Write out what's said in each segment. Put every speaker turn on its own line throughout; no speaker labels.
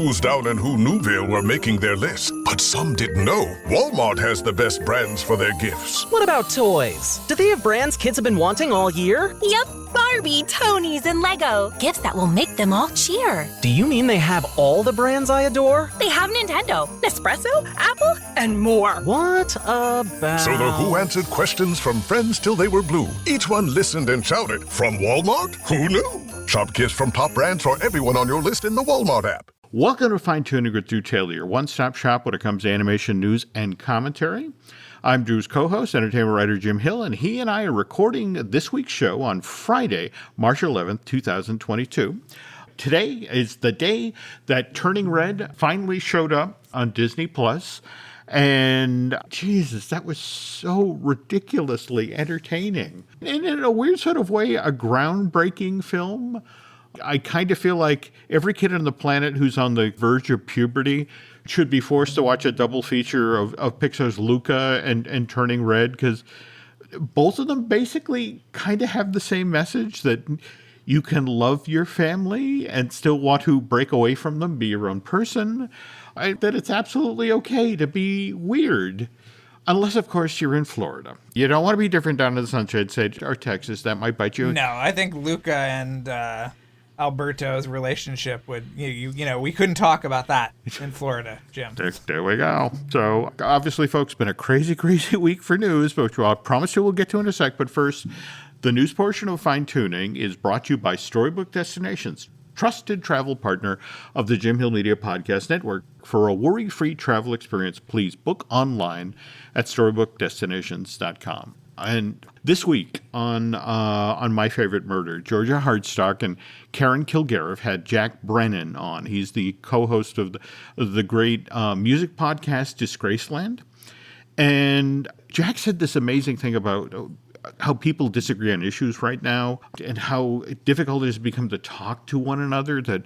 who's down in who Newville were making their list, but some didn't know Walmart has the best brands for their gifts.
What about toys? Do they have brands kids have been wanting all year?
Yep, Barbie, Tony's, and Lego. Gifts that will make them all cheer.
Do you mean they have all the brands I adore?
They have Nintendo, Nespresso, Apple, and more.
What about...
So the Who answered questions from friends till they were blue. Each one listened and shouted, from Walmart? Who knew? Shop gifts from top brands for everyone on your list in the Walmart app.
Welcome to Fine Tuning with Drew Taylor, your one-stop shop when it comes to animation news and commentary. I'm Drew's co-host, entertainment writer Jim Hill, and he and I are recording this week's show on Friday, March 11th, 2022. Today is the day that Turning Red finally showed up on Disney+. And Jesus, that was so ridiculously entertaining. And in a weird sort of way, a groundbreaking film. I kind of feel like every kid on the planet who's on the verge of puberty should be forced to watch a double feature of Pixar's Luca and Turning Red, because both of them basically kind of have the same message that you can love your family and still want to break away from them, be your own person, that it's absolutely okay to be weird. Unless, of course, you're in Florida. You don't want to be different down in the Sunshine State or Texas. That might bite you.
No, I think Luca and Alberto's relationship would, you know, we couldn't talk about that in Florida, Jim.
There we go. So, obviously, folks, it's been a crazy, crazy week for news, which I promise you we'll get to in a sec. But first, the news portion of Fine Tuning is brought to you by Storybook Destinations, trusted travel partner of the Jim Hill Media Podcast Network. For a worry-free travel experience, please book online at storybookdestinations.com. And this week on My Favorite Murder, Georgia Hardstock and Karen Kilgariff had Jack Brennan on. He's the co-host of the great music podcast Disgraceland. And Jack said this amazing thing about how people disagree on issues right now and how difficult it has become to talk to one another, that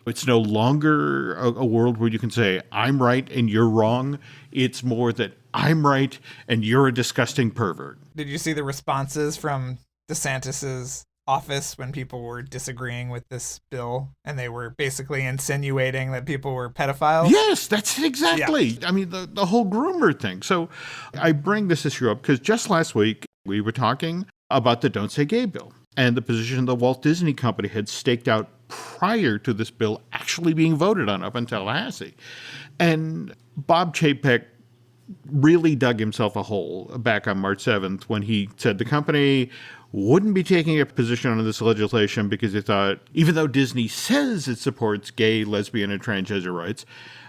it's no longer a world where you can say, I'm right and you're wrong. It's more that I'm right and you're a disgusting pervert.
Did you see the responses from DeSantis's office when people were disagreeing with this bill and they were basically insinuating that people were pedophiles?
Yes, that's it exactly. Yeah. I mean, the whole groomer thing. So I bring this issue up because just last week we were talking about the Don't Say Gay bill and the position the Walt Disney Company had staked out prior to this bill actually being voted on up in Tallahassee. And Bob Chapek really dug himself a hole back on March 7th when he said the company wouldn't be taking a position on this legislation because they thought, even though Disney says it supports gay, lesbian, and transgender rights,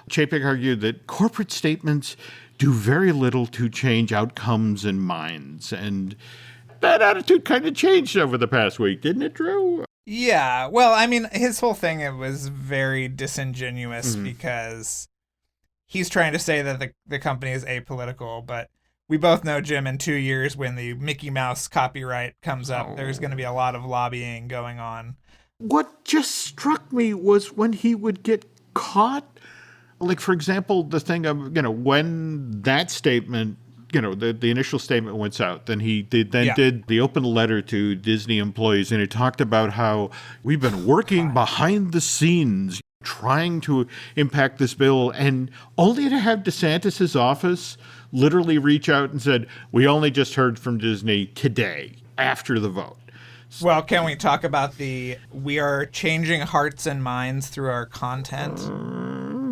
Chapek argued that corporate statements do very little to change outcomes and minds. And that attitude kind of changed over the past week, didn't it, Drew?
Yeah. Well, I mean, his whole thing, it was very disingenuous because he's trying to say that the company is apolitical, but we both know, Jim, in 2 years when the Mickey Mouse copyright comes up, there's going to be a lot of lobbying going on. What
just struck me was when he would get caught. Like, for example, the thing of, when that statement, the initial statement went out, then he did the open letter to Disney employees, and he talked about how we've been working behind the scenes trying to impact this bill, and only to have DeSantis's office literally reach out and said, we only just heard from Disney today after the vote.
Well, can we talk about we are changing hearts and minds through our content,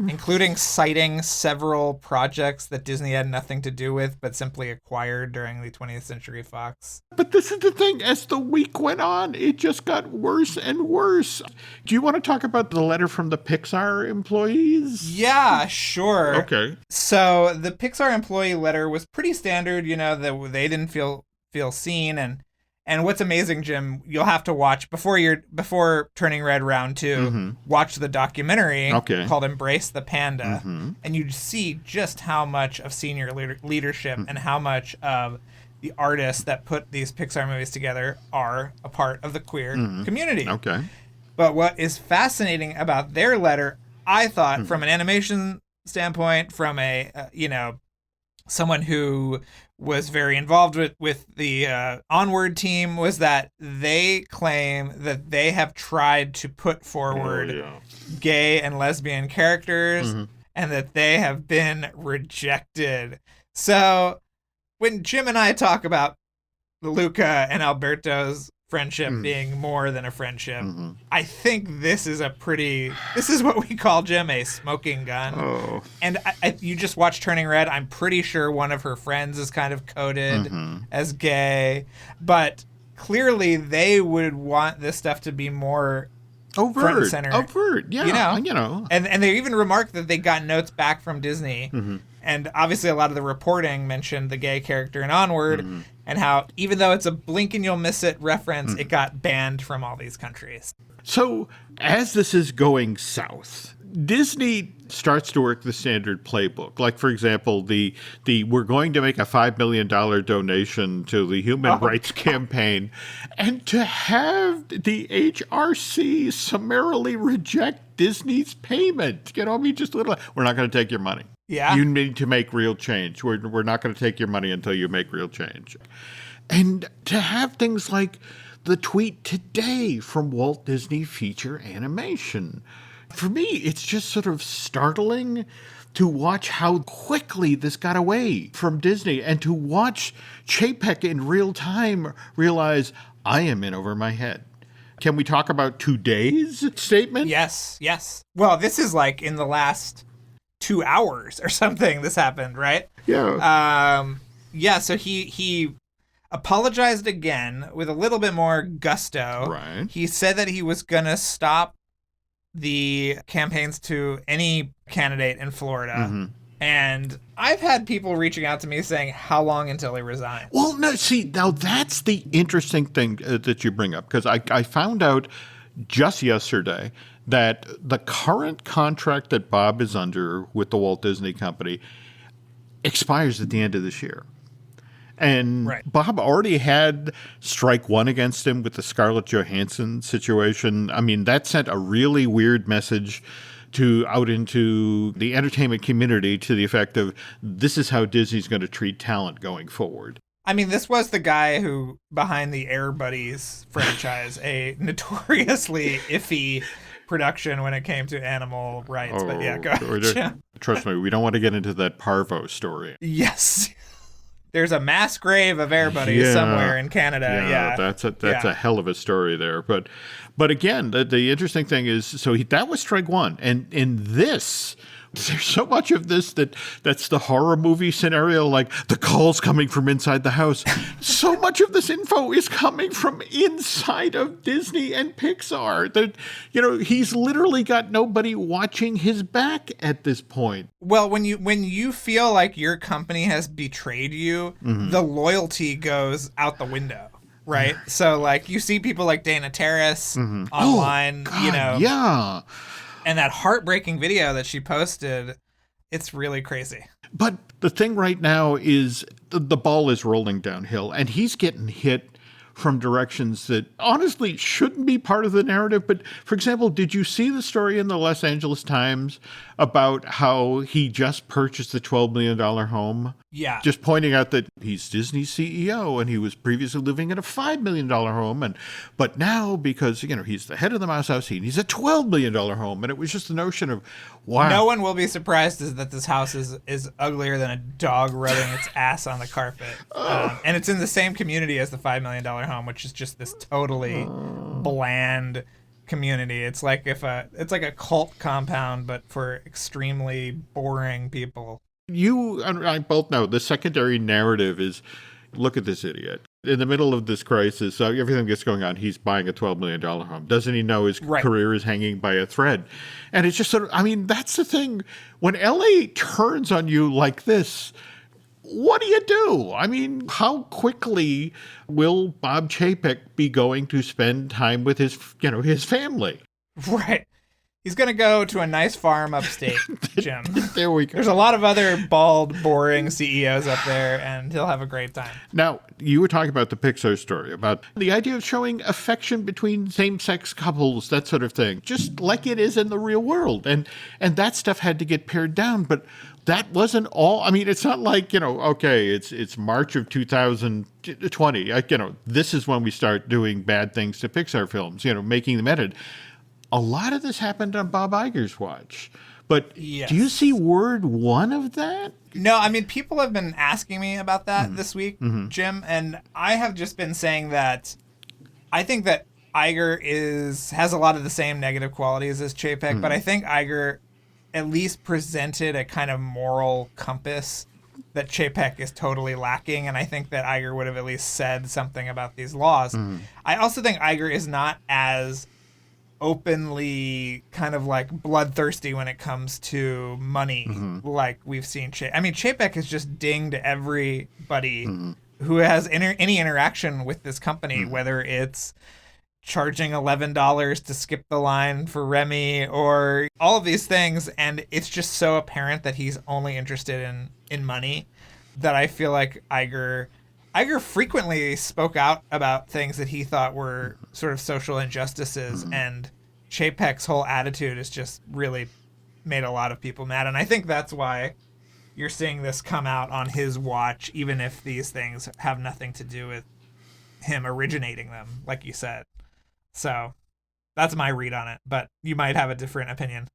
including citing several projects that Disney had nothing to do with, but simply acquired during the 20th Century Fox.
But this is the thing. As the week went on, it just got worse and worse. Do you want to talk about the letter from the Pixar employees?
Yeah, sure.
Okay. So
the Pixar employee letter was pretty standard, that they didn't feel seen. And what's amazing, Jim, you'll have to watch before Turning Red Round 2, watch the documentary called Embrace the Panda, and you see just how much of senior leadership and how much of the artists that put these Pixar movies together are a part of the queer community.
Okay.
But what is fascinating about their letter, I thought, from an animation standpoint, from a someone who was very involved with the Onward team, was that they claim that they have tried to put forward gay and lesbian characters and that they have been rejected. So when Jim and I talk about Luca and Alberto's friendship being more than a friendship, I think this is what we call, Jim, a smoking gun.
Oh.
And you just watch Turning Red. I'm pretty sure one of her friends is kind of coded as gay, but clearly they would want this stuff to be more front and center.
Overt, yeah. You know.
And they even remarked that they got notes back from Disney. And obviously a lot of the reporting mentioned the gay character in Onward and how even though it's a blink and you'll miss it reference, it got banned from all these countries.
So as this is going south, Disney starts to work the standard playbook. Like, for example, the we're going to make a $5 million donation to the Human Rights Campaign, and to have the HRC summarily reject Disney's payment. You know, I mean, just little, we're not going to take your money.
Yeah.
You need to make real change. We're not going to take your money until you make real change. And to have things like the tweet today from Walt Disney Feature Animation. For me, it's just sort of startling to watch how quickly this got away from Disney and to watch Chapek in real time realize, I am in over my head. Can we talk about today's statement?
Yes. Well, this is like in the last 2 hours or something this happened, right?
Yeah.
So he apologized again with a little bit more gusto.
Right.
He said that he was going to stop the campaigns to any candidate in Florida. And I've had people reaching out to me saying, how long until he resigns?
Well, no, see, now that's the interesting thing that you bring up, because I found out just yesterday that the current contract that Bob is under with the Walt Disney Company expires at the end of this year. And Bob already had strike one against him with the Scarlett Johansson situation. I mean, that sent a really weird message out into the entertainment community to the effect of, this is how Disney's going to treat talent going forward.
I mean, this was the guy who, behind the Air Buddies franchise, a notoriously iffy production when it came to animal rights. But yeah, go ahead.
Trust me, we don't want to get into that Parvo story.
Yes. There's a mass grave of Air Buddies somewhere in Canada. Yeah.
That's a hell of a story there. But again, the interesting thing is, that was strike one. And in this, there's so much of this that's the horror movie scenario, like the calls coming from inside the house. So much of this info is coming from inside of Disney and Pixar. That, he's literally got nobody watching his back at this point.
Well, when you feel like your company has betrayed you, the loyalty goes out the window. Right? So, like, you see people like Dana Terrace online,
Yeah.
And that heartbreaking video that she posted, it's really crazy.
But the thing right now is the ball is rolling downhill, and he's getting hit from directions that honestly shouldn't be part of the narrative. But, for example, did you see the story in the Los Angeles Times about how he just purchased the $12 million home?
Yeah.
Just pointing out that he's Disney's CEO and he was previously living in a $5 million home. But now, because, he's the head of the Mouse House, he needs a $12 million home. And it was just the notion of, wow.
No one will be surprised that this house is uglier than a dog rubbing its ass on the carpet. And it's in the same community as the $5 million home, which is just this totally bland community. It's like it's like a cult compound, but for extremely boring people.
You and I both know the secondary narrative is, look at this idiot. In the middle of this crisis, everything that's going on, he's buying a $12 million home. Doesn't he know his career is hanging by a thread? And it's just sort of, that's the thing. When LA turns on you like this, what do you do? How quickly will Bob Chapek be going to spend time with his family?
Right. He's going to go to a nice farm upstate, Jim.
There we go.
There's a lot of other bald, boring CEOs up there, and he'll have a great time.
Now, you were talking about the Pixar story, about the idea of showing affection between same-sex couples, that sort of thing, just like it is in the real world. And that stuff had to get pared down, but that wasn't all. I mean, it's not like, okay, it's March of 2020. This is when we start doing bad things to Pixar films, making them edit. A lot of this happened on Bob Iger's watch. But
yes.
Do you see word one of that?
No, I mean, people have been asking me about that this week, Jim, and I have just been saying that I think that Iger has a lot of the same negative qualities as Chapek, but I think Iger at least presented a kind of moral compass that Chapek is totally lacking, and I think that Iger would have at least said something about these laws. I also think Iger is not as openly kind of like bloodthirsty when it comes to money, like we've seen. I mean, Chapek has just dinged everybody who has any interaction with this company, whether it's charging $11 to skip the line for Remy or all of these things, and it's just so apparent that he's only interested in money that I feel like Iger frequently spoke out about things that he thought were sort of social injustices, and Chapek's whole attitude has just really made a lot of people mad. And I think that's why you're seeing this come out on his watch, even if these things have nothing to do with him originating them, like you said. So that's my read on it, but you might have a different opinion.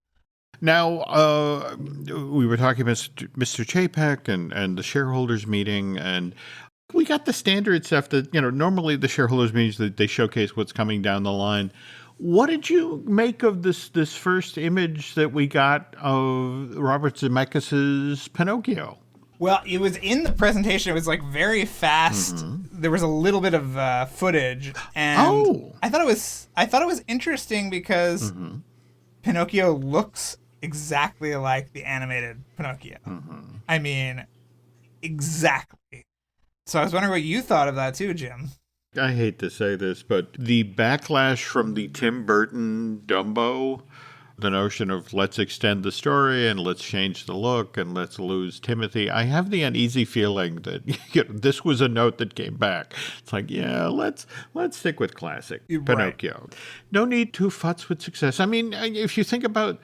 Now, we were talking about Mr. Chapek and the shareholders meeting, and we got the standard stuff that, normally the shareholders meetings, that they showcase what's coming down the line. What did you make of this first image that we got of Robert Zemeckis' Pinocchio?
Well, it was in the presentation. It was like very fast. There was a little bit of footage, and I thought it was interesting because Pinocchio looks exactly like the animated Pinocchio. I mean, exactly. So I was wondering what you thought of that too, Jim.
I hate to say this, but the backlash from the Tim Burton Dumbo, the notion of let's extend the story and let's change the look and let's lose Timothy, I have the uneasy feeling that this was a note that came back. It's like, let's stick with classic Pinocchio. Right. No need to futz with success. I mean, if you think about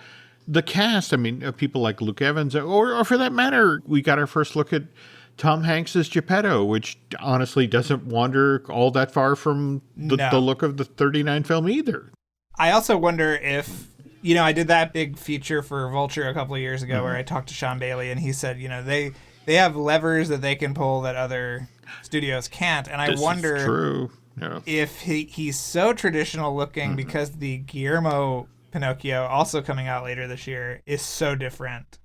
the cast, I mean, people like Luke Evans, or for that matter, we got our first look at Tom Hanks's Geppetto, which honestly doesn't wander all that far from the look of the 39 film either.
I also wonder if, I did that big feature for Vulture a couple of years ago where I talked to Sean Bailey, and he said, they have levers that they can pull that other studios can't. And I wonder if he's so traditional looking because the Guillermo Pinocchio, also coming out later this year, is so different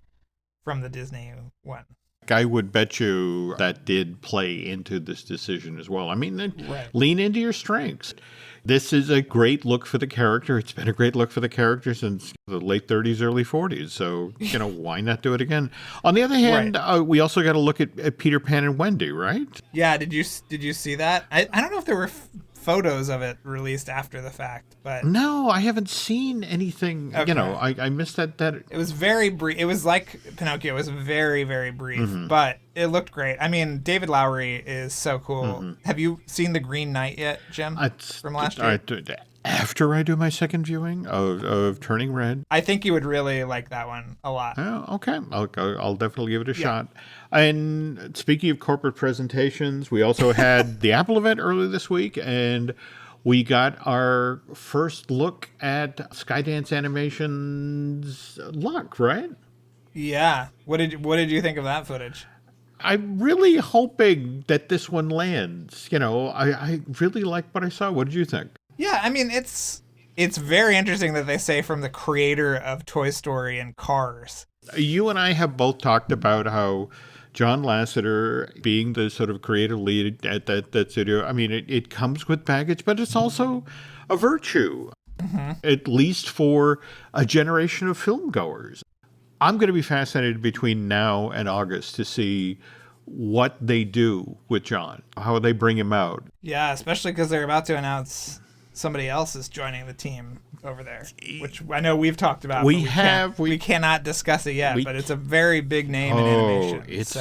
from the Disney one.
I would bet you that did play into this decision as well. I mean, lean into your strengths. This is a great look for the character. It's been a great look for the character since the late 30s, early 40s. So, why not do it again? On the other hand, we also got to look at Peter Pan and Wendy, right? Yeah.
Did you see that? I don't know if there were photos of it released after the fact, but
no, I haven't seen anything. Okay. I missed that. It
was very brief. It was like Pinocchio. It was very, very brief, but it looked great. I mean, David Lowery is so cool. Have you seen The Green Knight yet, Jim? From last year?
After I do my second viewing of Turning Red.
I think you would really like that one a lot.
Oh, okay. I'll definitely give it a shot. And speaking of corporate presentations, we also had the Apple event earlier this week, and we got our first look at Skydance Animation's Luck, right?
Yeah. What did you think of that footage?
I'm really hoping that this one lands. I really like what I saw. What did you think?
Yeah, I mean, it's very interesting that they say from the creator of Toy Story and Cars.
You and I have both talked about how John Lasseter, being the sort of creative lead at that studio, I mean, it comes with baggage, but it's also a virtue, at least for a generation of film goers. I'm going to be fascinated between now and August to see what they do with John, how they bring him out.
Yeah, especially because they're about to announce somebody else is joining the team over there, which I know we've talked about.
We
cannot discuss it yet, but it's a very big name in animation.
It's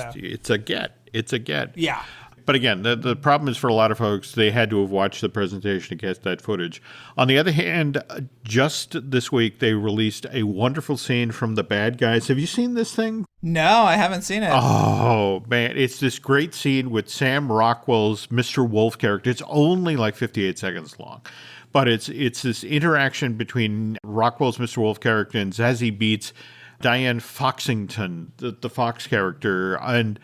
a get. It's a get.
Yeah.
But again, the problem is for a lot of folks, they had to have watched the presentation to get that footage. On the other hand, just this week, they released a wonderful scene from The Bad Guys. Have you seen this thing?
No, I haven't seen it.
Oh, man. It's this great scene with Sam Rockwell's Mr. Wolf character. It's only like 58 seconds long. But it's this interaction between Rockwell's Mr. Wolf character and Zazie Beetz, Diane Foxington, the Fox character. And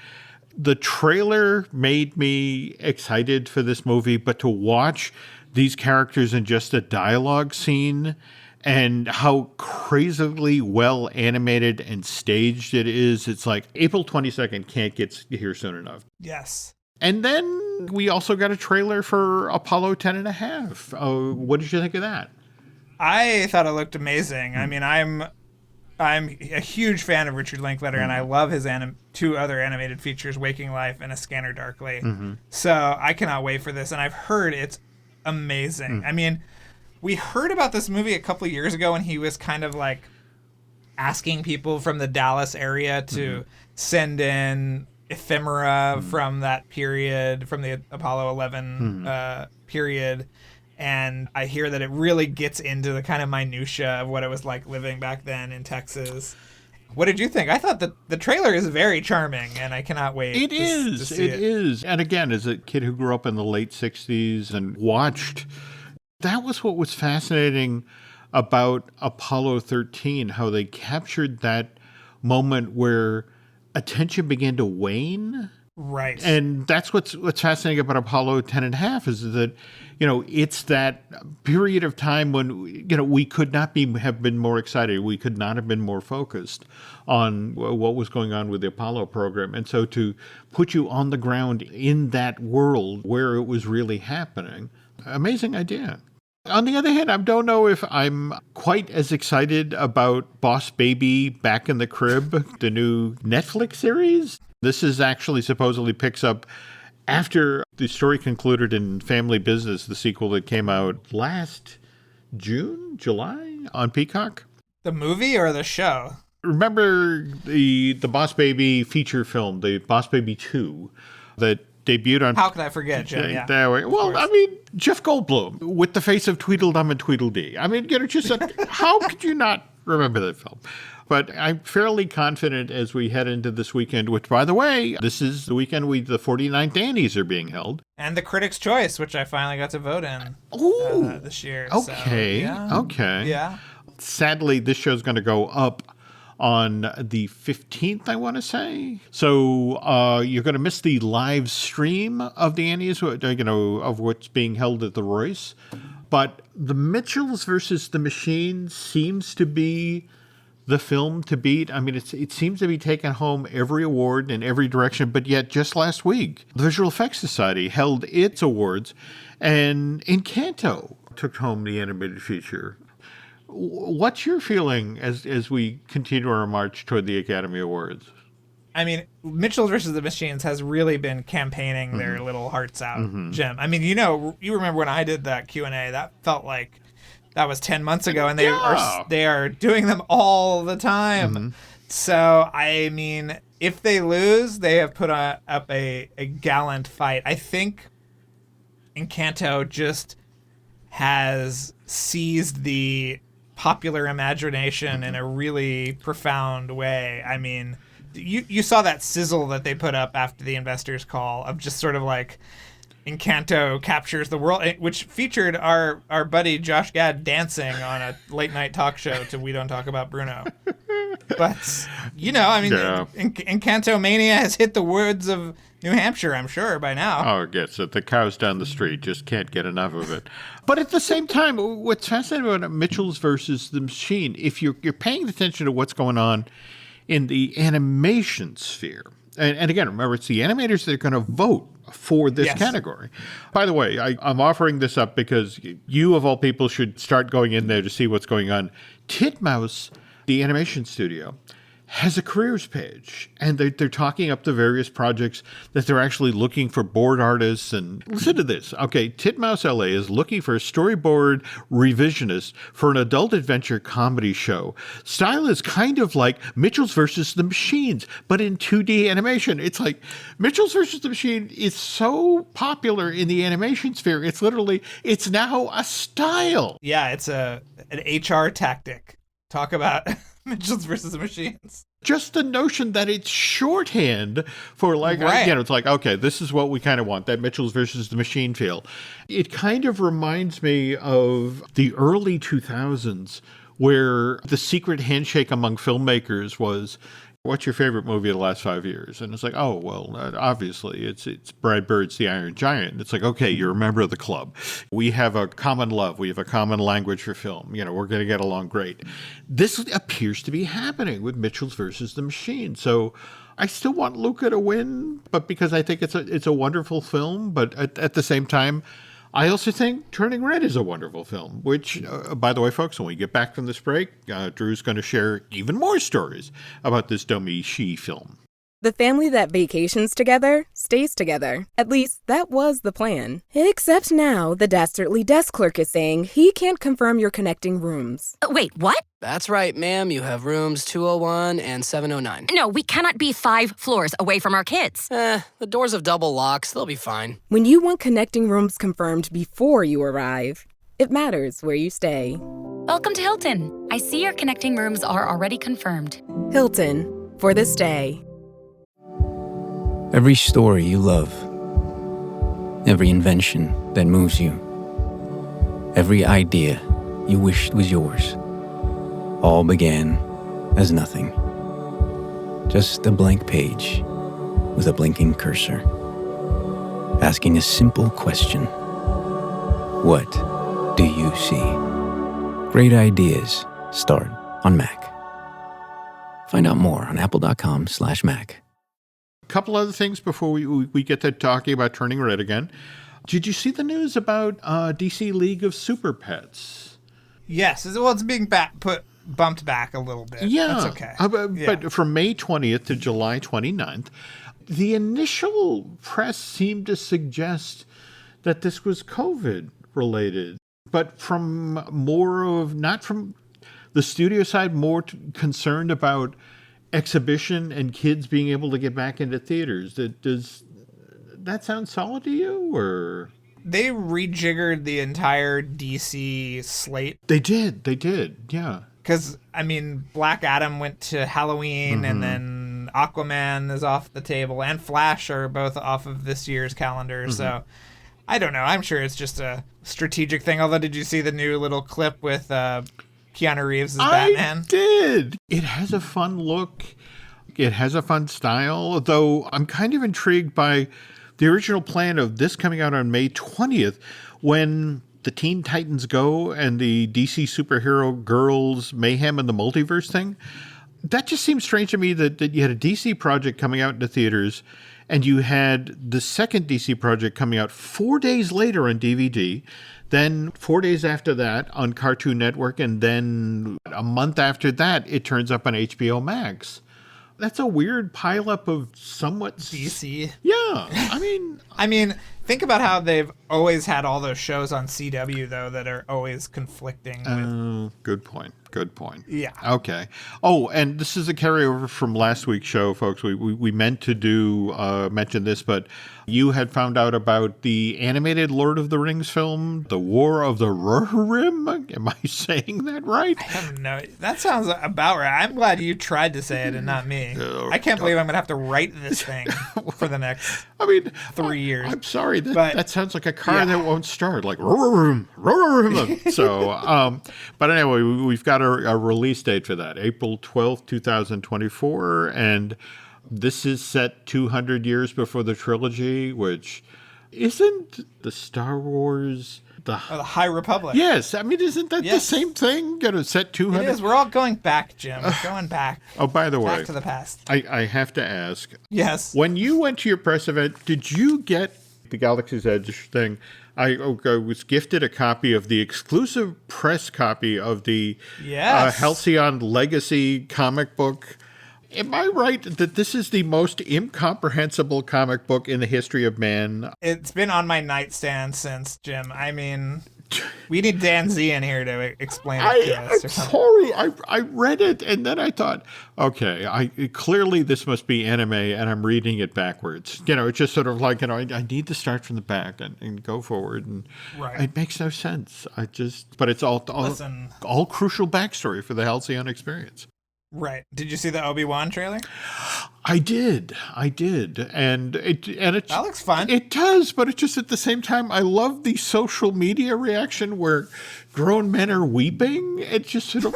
the trailer made me excited for this movie, but to watch these characters in just a dialogue scene and how crazily well animated and staged it is, it's like April 22nd can't get here soon enough.
Yes.
And then we also got a trailer for Apollo 10 and a half. What did you think of that?
I thought it looked amazing. I mean, I'm a huge fan of Richard Linklater, and I love his two other animated features, Waking Life and A Scanner Darkly. So I cannot wait for this, and I've heard it's amazing. I mean, we heard about this movie a couple of years ago, and he was kind of like asking people from the Dallas area to send in ephemera from that period, from the Apollo 11 period. And I hear that it really gets into the kind of minutia of what it was like living back then in Texas. What did you think? I thought that the trailer is very charming, and I cannot wait to see it. It is.
And again, as a kid who grew up in the late 60s and watched, that was what was fascinating about Apollo 13, how they captured that moment where attention began to wane.
Right.
And that's what's fascinating about Apollo 10 and a half is that, it's that period of time when, we could not have been more excited. We could not have been more focused on what was going on with the Apollo program. And so to put you on the ground in that world where it was really happening, amazing idea. On the other hand, I don't know if I'm quite as excited about Boss Baby Back in the Crib, the new Netflix series. This is actually supposedly picks up after the story concluded in Family Business, the sequel that came out last July on Peacock.
The movie or the show?
Remember the Boss Baby feature film, the Boss Baby 2, that debuted on...
How could I forget, Jim? Yeah.
Well, I mean, Jeff Goldblum with the face of Tweedledum and Tweedledee. I mean, how could you not remember that film? But I'm fairly confident as we head into this weekend, which, by the way, this is the weekend the 49th Annies are being held.
And the Critics' Choice, which I finally got to vote in this year.
Okay, okay.
Yeah.
Sadly, this show's going to go up on the 15th, I want to say. So you're going to miss the live stream of the Annies, of what's being held at the Royce. But The Mitchells versus the Machines seems to be the film to beat. I mean, it seems to be taking home every award in every direction, but yet just last week, the Visual Effects Society held its awards, and Encanto took home the animated feature. What's your feeling as we continue our march toward the Academy Awards?
I mean, Mitchell's versus the Machines has really been campaigning their little hearts out, Jim. I mean, you remember when I did that Q&A, that felt like that was 10 months ago, and they are doing them all the time. So, I mean, if they lose, they have put up a gallant fight. I think Encanto just has seized the popular imagination in a really profound way. I mean, you saw that sizzle that they put up after the investors call of just sort of like Encanto captures the world, which featured our buddy Josh Gad dancing on a late night talk show to We Don't Talk About Bruno. But, I mean, Encanto Mania has hit the woods of New Hampshire, I'm sure, by now.
Oh, it gets it. The cows down the street just can't get enough of it. But at the same time, what's fascinating about Mitchell's versus the Machine, if you're paying attention to what's going on in the animation sphere, and again, remember, it's the animators that are going to vote for this category. By the way, I'm offering this up because you, of all people, should start going in there to see what's going on. Titmouse, the animation studio, has a careers page, and they're talking up the various projects that they're actually looking for board artists. And listen to this. Okay, Titmouse LA is looking for a storyboard revisionist for an adult adventure comedy show. Style is kind of like Mitchell's versus the Machines, but in 2D animation. It's like Mitchell's versus the Machine is so popular in the animation sphere. It's now a style.
Yeah, it's an HR tactic. Talk about Mitchell's versus the Machines.
Just the notion that it's shorthand for like,
right.
It's like, okay, this is what we kind of want, that Mitchell's versus the Machine feel. It kind of reminds me of the early 2000s where the secret handshake among filmmakers was, what's your favorite movie of the last 5 years? And it's like, oh, well, obviously, it's Brad Bird's The Iron Giant. And it's like, okay, you're a member of the club. We have a common love. We have a common language for film. We're going to get along great. This appears to be happening with Mitchell's versus the Machine. So I still want Luca to win, but because I think it's a wonderful film. But at the same time, I also think Turning Red is a wonderful film, which, by the way, folks, when we get back from this break, Drew's going to share even more stories about this Domi-Shi film.
The family that vacations together stays together. At least, that was the plan. Except now, the dastardly desk clerk is saying he can't confirm your connecting rooms.
Wait, what?
That's right, ma'am. You have rooms 201 and 709.
No, we cannot be 5 floors away from our kids.
The doors have double locks. They'll be fine.
When you want connecting rooms confirmed before you arrive, it matters where you stay.
Welcome to Hilton. I see your connecting rooms are already confirmed.
Hilton, for this day.
Every story you love, every invention that moves you, every idea you wished was yours, all began as nothing. Just a blank page with a blinking cursor, asking a simple question. What do you see? Great ideas start on Mac. Find out more on apple.com/Mac.
A couple other things before we get to talking about Turning Red again. Did you see the news about DC League of Super Pets?
Yes. Well, it's being bumped back a little bit.
Yeah.
That's okay.
But from May 20th to July 29th, the initial press seemed to suggest that this was COVID related, but from not from the studio side, more concerned about exhibition and kids being able to get back into theaters. Does that sound solid to you, or?
They rejiggered the entire DC slate.
They did, yeah.
Because, Black Adam went to Halloween, and then Aquaman is off the table, and Flash are both off of this year's calendar, so I don't know. I'm sure it's just a strategic thing, although did you see the new little clip with Keanu Reeves as Batman?
I did. It has a fun look. It has a fun style, though I'm kind of intrigued by the original plan of this coming out on May 20th when the Teen Titans Go and the DC Superhero Girls Mayhem and the Multiverse thing. That just seems strange to me that you had a DC project coming out into theaters and you had the second DC project coming out 4 days later on DVD, then 4 days after that on Cartoon Network, and then a month after that, it turns up on HBO Max. That's a weird pileup of somewhat
DC.
Yeah,
I mean, think about how they've always had all those shows on CW though that are always conflicting with.
Good point.
Yeah.
Okay. Oh, and this is a carryover from last week's show, folks. We meant to do mention this, but you had found out about the animated Lord of the Rings film, The War of the Rohirrim. Am I saying that right?
I don't know. That sounds about right. I'm glad you tried to say it and not me. I can't believe I'm going to have to write this thing for the next 3 years.
I'm sorry. That sounds like a car that won't start. Like, Rohirrim. So, but anyway, we've got a release date for that, April 12th, 2024, and this is set 200 years before the trilogy, which isn't the Star Wars...
The High Republic.
Yes, isn't that the same thing? Set 200?
It is. We're all going back, Jim. We're going back.
Oh, by the way.
Back to the past.
I have to ask.
Yes.
When you went to your press event, did you get the Galaxy's Edge thing? I was gifted a copy of the exclusive press copy of the Halcyon Legacy comic book Am I right that this is the most incomprehensible comic book in the history of man?
It's been on my nightstand since, Jim. I mean, we need Dan Z in here to explain it to us.
I'm sorry. I read it, and then I thought, okay, clearly this must be anime, and I'm reading it backwards. It's just sort of like, I need to start from the back and go forward, and it makes no sense. But it's all crucial backstory for the Halcyon experience.
Right. Did you see the Obi-Wan trailer?
I did. And it
that looks fun.
It does, but it's just at the same time, I love the social media reaction where grown men are weeping. It's just sort of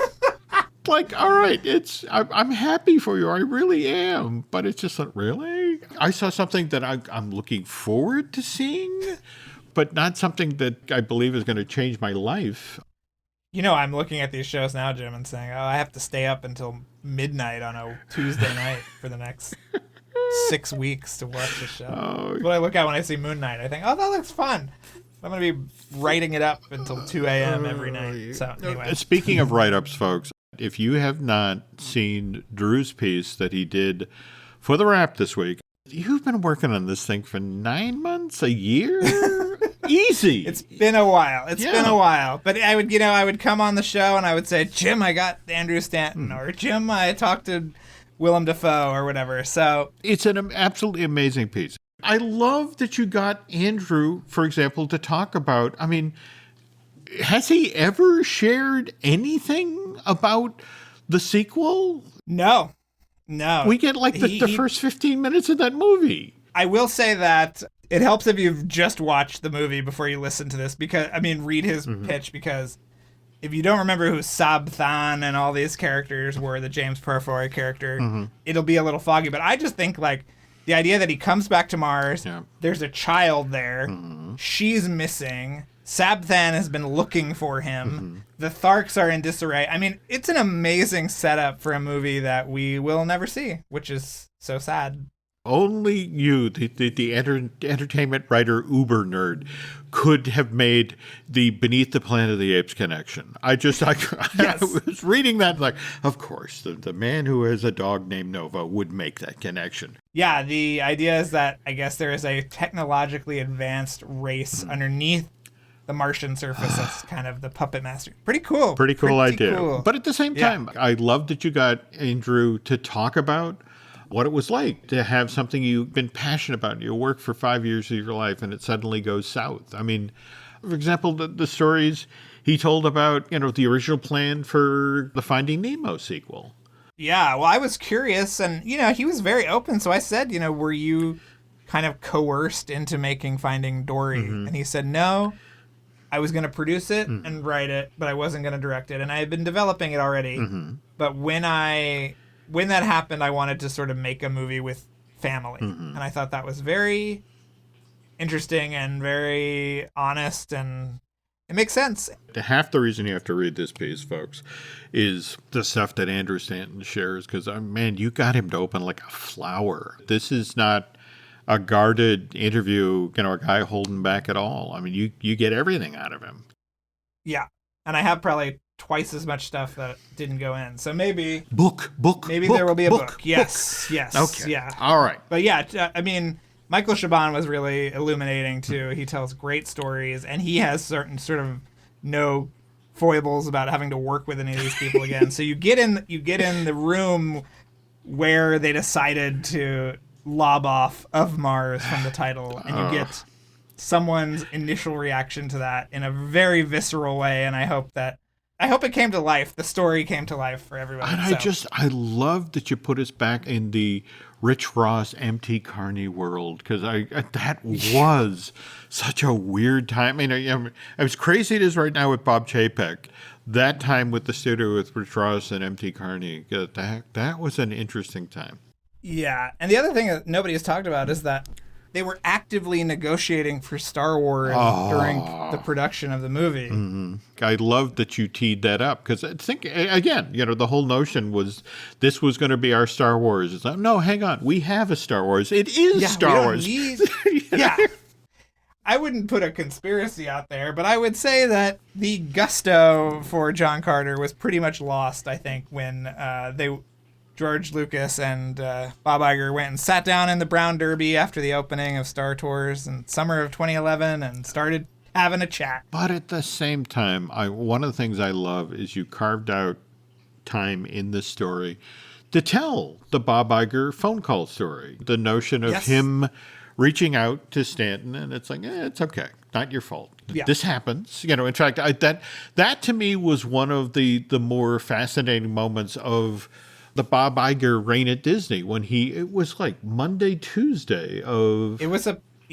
like, all right, I'm happy for you. I really am. But it's just like, really? I saw something that I'm looking forward to seeing, but not something that I believe is going to change my life.
I'm looking at these shows now, Jim, and saying, I have to stay up until midnight on a Tuesday night for the next 6 weeks to watch the show. That's what I look at when I see Moon Knight. I think, that looks fun. I'm going to be writing it up until 2 a.m. every night. So anyway.
Speaking of write-ups, folks, if you have not seen Drew's piece that he did for the Wrap this week, you've been working on this thing for 9 months, a year? Easy.
It's been a while. Been a while. But I would come on the show and I would say, Jim, I got Andrew Stanton, or Jim, I talked to Willem Dafoe, or whatever. So
it's an absolutely amazing piece. I love that you got Andrew, for example, to talk about, has he ever shared anything about the sequel?
No.
We get the first 15 minutes of that movie.
I will say that it helps if you've just watched the movie before you listen to this, because, read his pitch, because if you don't remember who Sab Than and all these characters were, the James Purfoy character, it'll be a little foggy. But I just think, the idea that he comes back to Mars, there's a child there, she's missing, Sab Than has been looking for him, the Tharks are in disarray. It's an amazing setup for a movie that we will never see, which is so sad.
Only you, the entertainment writer uber nerd, could have made the Beneath the Planet of the Apes connection. I was reading that of course, the man who has a dog named Nova would make that connection.
Yeah, the idea is that I guess there is a technologically advanced race underneath the Martian surface that's kind of the puppet master. Pretty cool.
Pretty cool idea. Cool. But at the same time, I love that you got Andrew to talk about what it was like to have something you've been passionate about. You work for 5 years of your life and it suddenly goes south. For example, the stories he told about, the original plan for the Finding Nemo sequel.
Yeah, well, I was curious and, he was very open. So I said, were you kind of coerced into making Finding Dory? And he said, no, I was going to produce it and write it, but I wasn't going to direct it. And I had been developing it already. But when that happened, I wanted to sort of make a movie with family. And I thought that was very interesting and very honest, and it makes sense.
Half the reason you have to read this piece, folks, is the stuff that Andrew Stanton shares, because, you got him to open like a flower. This is not a guarded interview, a guy holding back at all. You get everything out of him.
Yeah. And I have probably twice as much stuff that didn't go in. So maybe
maybe
there will be a book. Yes.
Okay.
Yeah.
All right.
But Michael Chabon was really illuminating too. He tells great stories, and he has certain sort of no foibles about having to work with any of these people again. So you get in the room where they decided to lob off Of Mars from the title, and you get someone's initial reaction to that in a very visceral way, and I hope it came to life. The story came to life for everyone.
And I love that you put us back in the Rich Ross, M.T. Carney world, because that was such a weird time. As crazy it is right now with Bob Chapek, that time with the studio with Rich Ross and M.T. Carney, that was an interesting time.
Yeah, and the other thing that nobody has talked about is that they were actively negotiating for Star Wars during the production of the movie.
I love that you teed that up, because I think, again, the whole notion was this was going to be our Star Wars. It's like, no, hang on. We have a Star Wars. It is Star Wars.
Yeah. I wouldn't put a conspiracy out there, but I would say that the gusto for John Carter was pretty much lost, I think, when George Lucas and Bob Iger went and sat down in the Brown Derby after the opening of Star Tours in summer of 2011 and started having a chat.
But at the same time, one of the things I love is you carved out time in the story to tell the Bob Iger phone call story. The notion of him reaching out to Stanton, and it's like, it's okay, not your fault. Yeah. This happens. In fact, that to me was one of the more fascinating moments of the Bob Iger reign at Disney when it was like Monday, Tuesday of...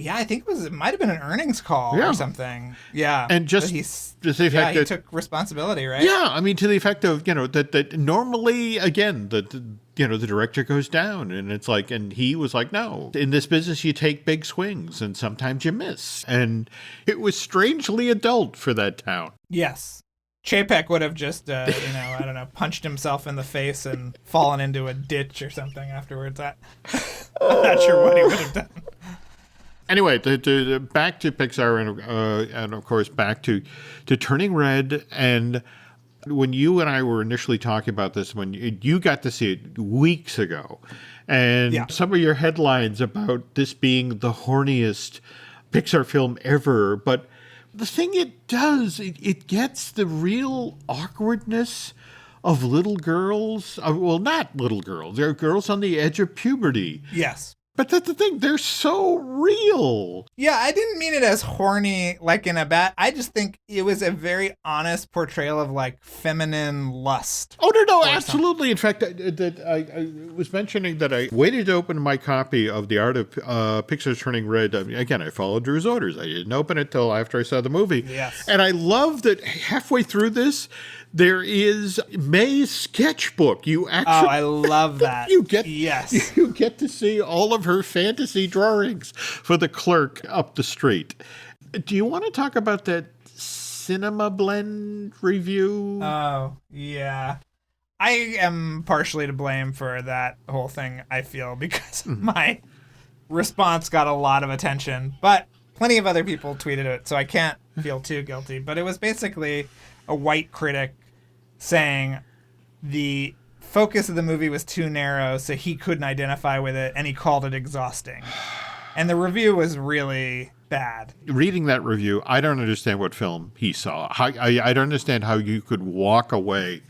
I think it might have been an earnings call or something. Yeah.
And just
he took responsibility, right?
Yeah. I mean, to the effect of, that normally, again, the director goes down and it's like, and he was like, no, in this business, you take big swings and sometimes you miss. And it was strangely adult for that town.
Yes. Chapek would have just, I don't know, punched himself in the face and fallen into a ditch or something afterwards. I'm not sure what he would have done.
Anyway, back to Pixar and of course back to Turning Red. And when you and I were initially talking about this, when you got to see it weeks ago, and some of your headlines about this being the horniest Pixar film ever, but the thing it does, it gets the real awkwardness of little girls. Well, not little girls. They're girls on the edge of puberty.
Yes.
But that's the thing. They're so real.
Yeah, I didn't mean it as horny, like in a bad... I just think it was a very honest portrayal of, like, feminine lust.
Oh, no, absolutely. In fact, I was mentioning that I waited to open my copy of The Art of Pixar's Turning Red. Again, I followed Drew's orders. I didn't open it till after I saw the movie.
Yes.
And I love that halfway through this, there is May's sketchbook.
I love that.
You get to see all of her fantasy drawings for the clerk up the street. Do you want to talk about that Cinema Blend review?
Oh, yeah. I am partially to blame for that whole thing, I feel, because my response got a lot of attention. But plenty of other people tweeted it, so I can't feel too guilty. But it was basically a white critic saying the focus of the movie was too narrow, so he couldn't identify with it, and he called it exhausting. And the review was really bad.
Reading that review, I don't understand what film he saw. I don't understand how you could walk away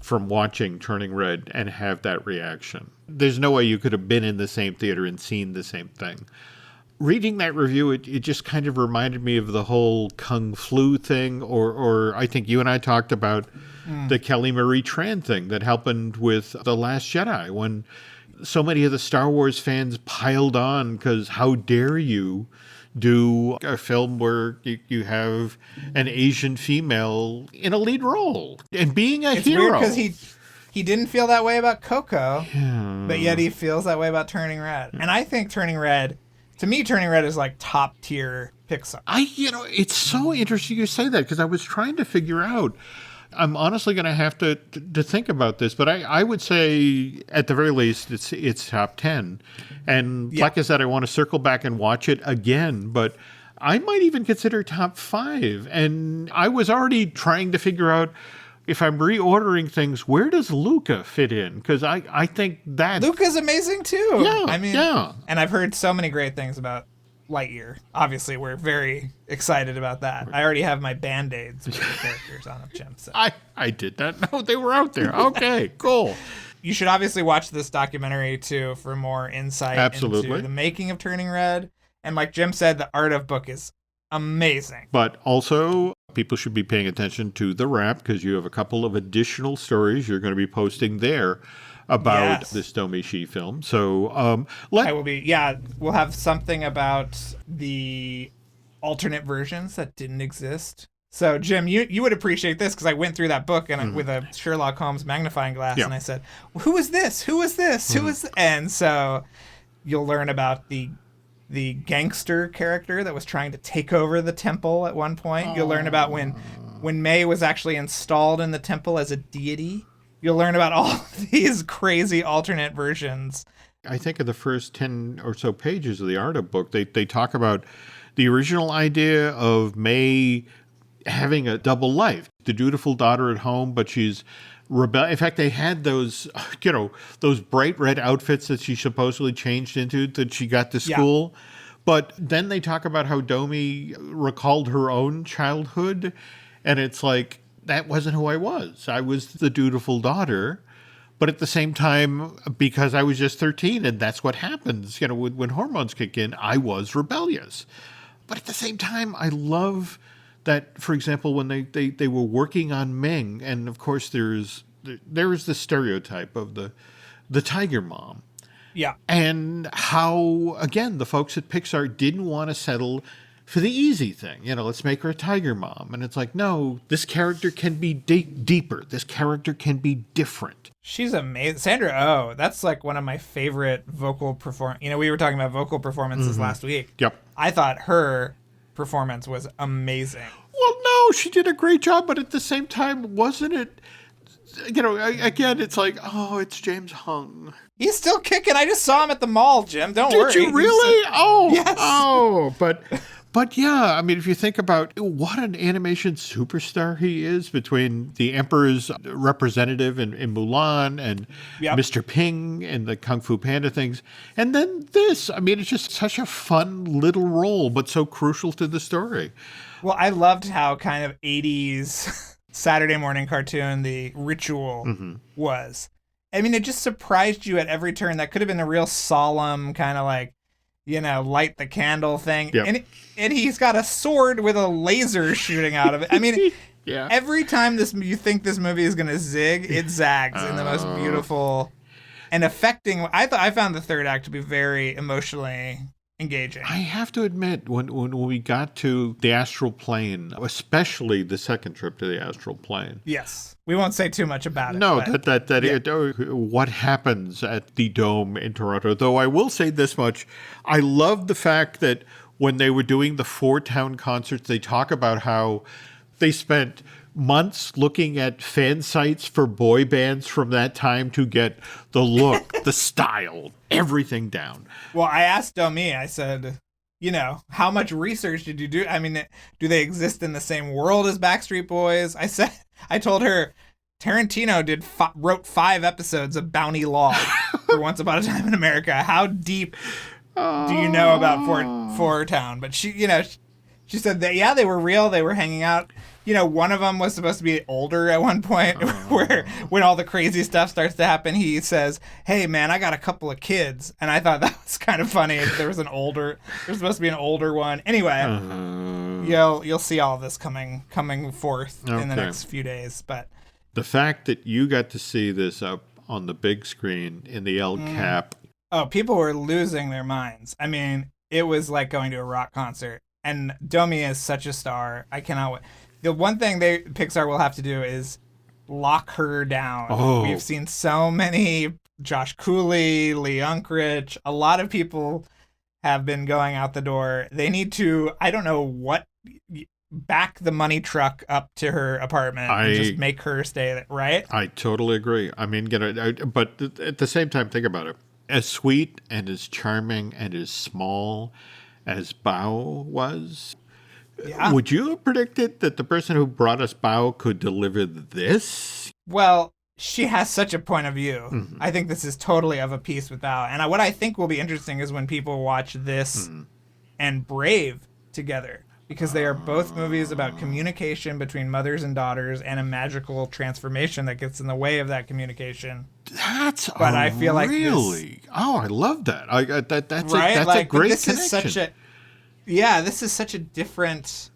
from watching Turning Red and have that reaction. There's no way you could have been in the same theater and seen the same thing. Reading that review, it just kind of reminded me of the whole Kung Flu thing, or I think you and I talked about the Kelly Marie Tran thing that happened with The Last Jedi, when so many of the Star Wars fans piled on because how dare you do a film where you have an Asian female in a lead role and being a hero.
It's weird because he didn't feel that way about Coco, but yet he feels that way about Turning Red. And I think Turning Red is like top tier Pixar.
It's so interesting you say that because I was trying to figure out. I'm honestly going to have to think about this, but I would say at the very least it's top 10. And like I said, I want to circle back and watch it again, but I might even consider top 5. And I was already trying to figure out if I'm reordering things, where does Luca fit in? Because I think that...
Luca's amazing too.
Yeah,
And I've heard so many great things about Lightyear. Obviously, we're very excited about that. I already have my Band-Aids with the characters on them, Jim. So.
I did not know they were out there. Okay, cool.
You should obviously watch this documentary, too, for more insight into the making of Turning Red. And like Jim said, the art of book is amazing.
But also, people should be paying attention to The Wrap, because you have a couple of additional stories you're going to be posting there about this Domichi film. So
we'll have something about the alternate versions that didn't exist. So Jim, you would appreciate this because I went through that book and with a Sherlock Holmes magnifying glass and I said, who is this? Who is this? Who is And so you'll learn about the gangster character that was trying to take over the temple at one point. You'll learn about when May was actually installed in the temple as a deity. You'll learn about all these crazy alternate versions.
I think in the first 10 or so pages of the art of book, they talk about the original idea of May having a double life. The dutiful daughter at home, but she's rebel. In fact, they had those, those bright red outfits that she supposedly changed into that she got to school. Yeah. But then they talk about how Domi recalled her own childhood. And it's like, that wasn't who I was. I was the dutiful daughter. But at the same time, because I was just 13, and that's what happens, when hormones kick in, I was rebellious. But at the same time, I love that, for example, when they were working on Ming, and of course there is the stereotype of the tiger mom.
Yeah.
And how, again, the folks at Pixar didn't want to settle for the easy thing. Let's make her a tiger mom. And it's like, no, this character can be deeper. This character can be different.
She's amazing. Sandra Oh, that's like one of my favorite vocal performance. We were talking about vocal performances last week.
Yep.
I thought her performance was amazing.
Well, no, she did a great job, but at the same time, wasn't it, again, it's like, oh, it's James Hung.
He's still kicking. I just saw him at the mall, Jim. Don't worry.
Did you really? Oh,
yes.
Oh, But yeah, I mean, if you think about what an animation superstar he is, between the Emperor's representative in Mulan and Mr. Ping and the Kung Fu Panda things, and then this, I mean, it's just such a fun little role, but so crucial to the story.
Well, I loved how kind of 80s Saturday morning cartoon the ritual was. I mean, it just surprised you at every turn. That could have been a real solemn kind of like, light the candle thing. Yep. And he's got a sword with a laser shooting out of it. I mean, every time you think this movie is going to zig, it zags in the most beautiful and affecting. I found the third act to be very emotionally engaging.
I have to admit, when we got to the astral plane, especially the second trip to the astral plane.
Yes. We won't say too much about it.
No, what happens at the Dome in Toronto. Though I will say this much, I love the fact that when they were doing the 4-town concerts, they talk about how they spent months looking at fan sites for boy bands from that time to get the look, the style, everything down.
Well, I asked Domi, I said, how much research did you do? I mean, do they exist in the same world as Backstreet Boys? I told her Tarantino wrote 5 episodes of Bounty Law for Once Upon a Time in America. How deep do you know about 4-town? But she said that, they were real. They were hanging out. One of them was supposed to be older at one point where when all the crazy stuff starts to happen, he says, "Hey man, I got a couple of kids." And I thought that was kind of funny. There's supposed to be an older one. Anyway, you'll see all of this coming forth in the next few days. But
the fact that you got to see this up on the big screen in the El Cap.
Oh, people were losing their minds. I mean, it was like going to a rock concert. And Domi is such a star. I cannot wait. The one thing Pixar will have to do is lock her down. Oh. We've seen so many, Josh Cooley, Lee Unkrich, a lot of people have been going out the door. They need to, I don't know what, back the money truck up to her apartment and just make her stay there, right?
I totally agree. I mean, but at the same time, think about it. As sweet and as charming and as small as Bao was, would you have predicted that the person who brought us Bao could deliver this?
Well, she has such a point of view. I think this is totally of a piece with Bao. And what I think will be interesting is when people watch this and Brave together, because they are both movies about communication between mothers and daughters and a magical transformation that gets in the way of that communication.
I feel like really. I love that. That's
right?
That's
like,
a great
this
connection.
This is such a different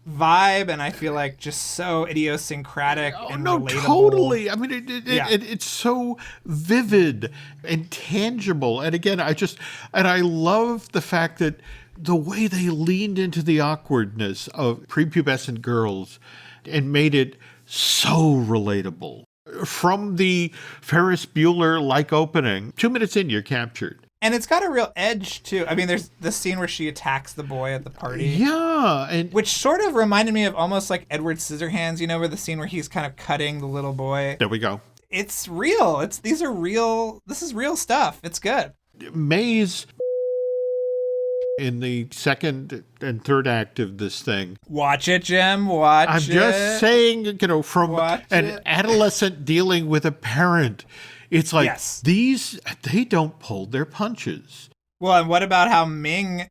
vibe, and I feel like just so idiosyncratic and relatable.
Totally. I mean, it's so vivid and tangible. And again, I love the fact that the way they leaned into the awkwardness of prepubescent girls and made it so relatable. From the Ferris Bueller-like opening, 2 minutes in, you're captured.
And it's got a real edge, too. I mean, there's the scene where she attacks the boy at the party.
Yeah.
Which sort of reminded me of almost like Edward Scissorhands, where the scene where he's kind of cutting the little boy.
There we go.
It's real. This is real stuff. It's good.
May's in the second and third act of this thing.
Watch it, Jim. Watch it.
I'm just saying, from
Watch
an
it.
adolescent dealing with a parent, it's like
Yes.
they don't pull their punches.
Well, and what about how Ming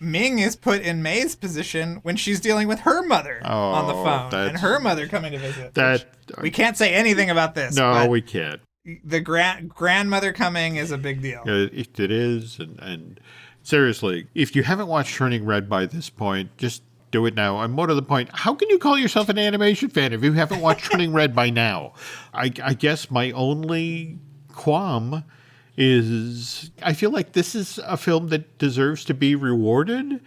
is put in May's position when she's dealing with her mother on the phone and her mother coming to visit? We can't say anything about this.
No, we can't.
The grandmother coming is a big deal.
It is, and seriously, if you haven't watched Turning Red by this point, just do it now. And more to the point, how can you call yourself an animation fan if you haven't watched Turning Red by now? I guess my only qualm is I feel like this is a film that deserves to be rewarded,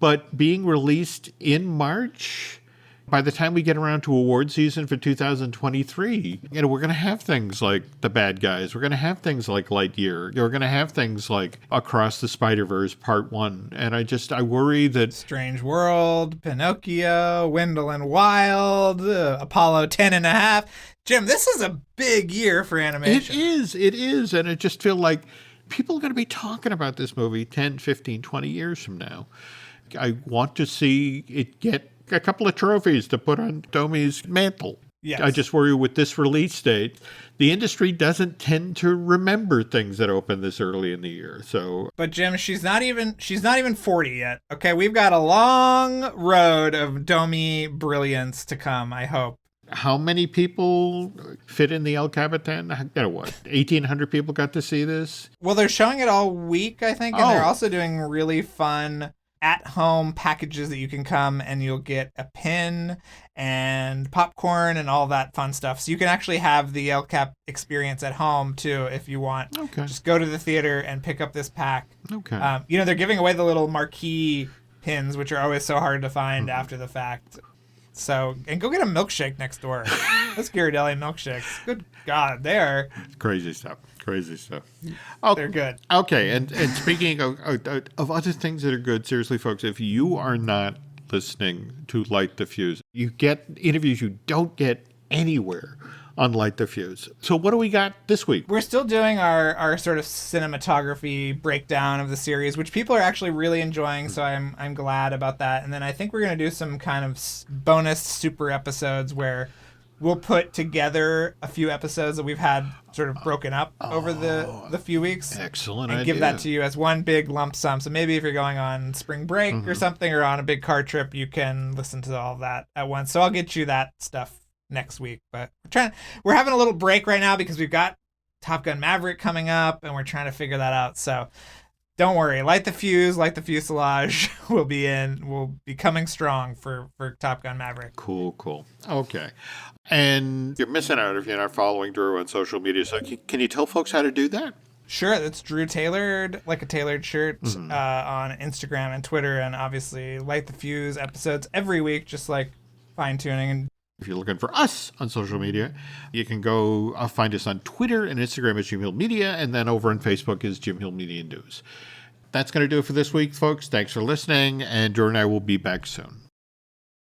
but being released in March, by the time we get around to award season for 2023, we're going to have things like The Bad Guys. We're going to have things like Lightyear. We're going to have things like Across the Spider-Verse Part 1. And I worry that
Strange World, Pinocchio, Wendell and Wild, Apollo 10.5. Jim, this is a big year for animation.
It is. And I just feel like people are going to be talking about this movie 10, 15, 20 years from now. I want to see it get a couple of trophies to put on Domi's mantle.
Yes.
I just worry with this release date, the industry doesn't tend to remember things that open this early in the year. So,
but Jim, she's not even 40 yet. Okay, we've got a long road of Domi brilliance to come, I hope.
How many people fit in the El Capitan? 1,800 people got to see this?
Well, they're showing it all week, I think, and they're also doing really fun at-home packages that you can come and you'll get a pin and popcorn and all that fun stuff. So you can actually have the El Cap experience at home, too, if you want.
Okay.
Just go to the theater and pick up this pack.
Okay.
They're giving away the little marquee pins, which are always so hard to find after the fact. So, and go get a milkshake next door. Those Ghirardelli milkshakes. Good God, they are
crazy stuff.
Oh, they're good.
Okay, and speaking of other things that are good, seriously, folks, if you are not listening to Light the Fuse, you get interviews you don't get anywhere on Light the Fuse. So what do we got this week?
We're still doing our sort of cinematography breakdown of the series, which people are actually really enjoying, so I'm glad about that. And then I think we're going to do some kind of bonus super episodes where we'll put together a few episodes that we've had sort of broken up over the few weeks.
Excellent
and
idea.
give that to you as one big lump sum. So maybe if you're going on spring break or something, or on a big car trip, you can listen to all of that at once. So I'll get you that stuff next week. But we're having a little break right now because we've got Top Gun Maverick coming up and we're trying to figure that out. So don't worry, Light the Fuse, Light the Fuselage will be coming strong for Top Gun Maverick.
Cool. Okay. And you're missing out if you're not following Drew on social media. So can you tell folks how to do that?
Sure, it's Drew Tailored, like a tailored shirt, on Instagram and Twitter, and obviously Light the Fuse episodes every week, just like Fine Tuning. And
if you're looking for us on social media, you can go find us on Twitter and Instagram as Jim Hill Media, and then over on Facebook is Jim Hill Media News. That's going to do it for this week, folks. Thanks for listening, and Drew and I will be back soon.